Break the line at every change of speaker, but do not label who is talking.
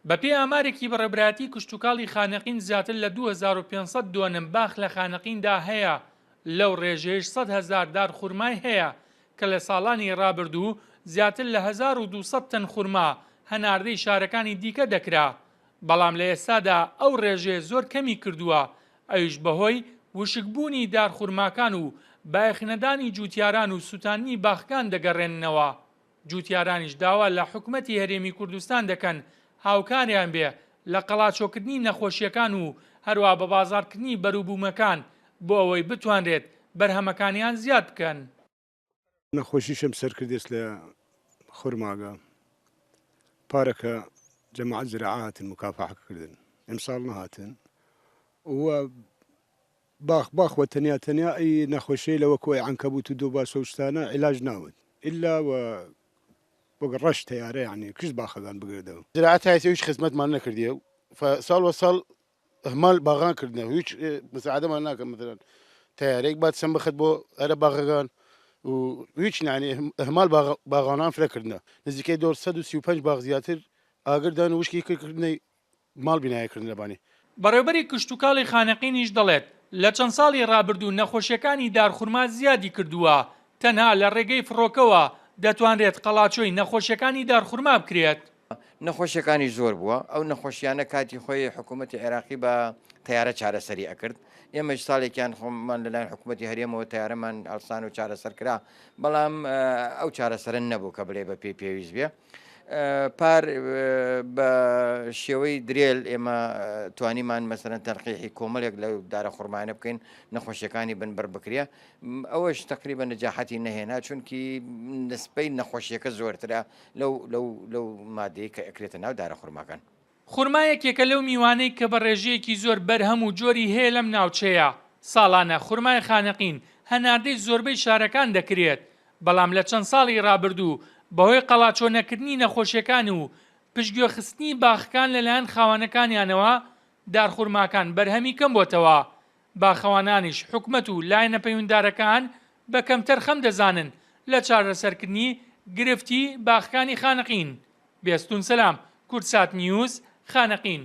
بەپێی ئامارێکی بەڕێبەتی کشتتوکاڵی خانەقین زیاتر لە 2500 دۆنم باخ لە خانەقیندا هەیە. لەو ڕێژەیەش 100,000 دار خورمای هەیە کە لە ساڵانی ڕابردوو زیاتر لە 1200 تەن خورما هەناردەی شارەکانی دیکە دەکرا. بەڵام لە ئێستادا ئەو ڕێژەیە زۆر کەمی کردووە، ئەویش بەهۆی وشکبوونی دارخورماکان و باەخنەدانی جوتیاران و سوتانی باخکان دەگەڕێننەوە. جوتیارانیش داوا لە حکوومەتی هەرێمی کوردستان دەکەن هاوکاریان بێ لە قەڵاچۆکردنی نەخۆشیەکان و هەروە بە بازاڕکردنی بەرووبوومەکان بۆ ئەوەی بتوانرێت بەرهەمەکانیان زیاد بکەن.
نەخۆشیشم سەرکردێت لە خورماگە پارەکە جەماعەت زراعەتن مکافحەکردن ئەمساڵ نەهاتن و باخوە تەنیا ئەی نەخۆشیی لەوە کۆی عنکەبوت و دووباسە و شتانە عیلاج ناوت ئللا وەگە ڕەش تەیارە یعنی کشت باخەکان بگردەوە
زراعەت هیچ خزمەتمان نەکردیە و ساڵ وە ساڵ ئەهمال باغان کردنەوە هیچ مساعدەمان ناکەن مثلەن تەیارێک بات سەم بخەت بۆ ئەرە باغەکان و هیچ نانی ئەهمال باغانان فرەکردنە نزیکەی 235 باغ زیاتر ئاگردان و وشکی کردکردنەی ماڵ بینایەکردن لەبانی.
بەڕێوەبەری کشتتوکاڵی خانەقینیش دەڵێت لە چەند ساڵی ڕابردوو نەخۆشیەکانی دارخورما زیادی کردووە، تەنها لە ڕێگەی فڕۆکەوە دەتوانرێت قەڵاچۆی نەخۆشیەکانی دارخورما بکرێت.
نەخۆشیەکانی زۆر بووە، ئەو نەخۆشیانە کاتی خۆی حکوومەتی عێراقی بە تیارە چارەسەری ئەکرد. ئێمەش ساڵێکیان خۆمان لەلایەن حکوومەتی هەرێمەوە تیارەمان ئەڵسان و چارەسەر کرا، بەڵام ئەو چارەسەرە نەبوو کە بڵێ بە پێویست بێ. پار بە شێوەی درێل ئێمە توانیمان مەسەرەن تەرقیحی کۆمەڵێک لەو دارە خورمانە بکەین نەخۆشیەکانی بنبەر بکرێ. ئەوەش تقریبا نەجاحەتی نەهێنا چونکی نسبەی نەخۆشیەکە زۆرترە لەو مادەی کە ئەکرێتە ناو دارە خورماکان.
خورما یەکێکە لەو میوانەی کە بە ڕێژەیەکی زۆر بەرهەم و جۆری هەیە لەم ناوچەیە. ساڵانە خورمای خانەقین هەناردەی زۆربەی شارەکان دەکرێت، بەڵام لە چەند ساڵی ڕابردوو بەهۆی قەڵاچۆ نەکردنی نەخۆشیەکان و پشتگوێخستنی باخەکان لەلایەن خاوەنەکانیانەوە دارخورماکان بەرهەمی کەم بۆتەوە. باخەوانانیش حکوومەت و لایەنە پەیوەنددارەکان بە کەمتەر خەم دەزانن لە چارەسەرکردنی گرفتی باخەکانی خانەقین. بێستون سەلام، کورتسات نیوز، خانەقین.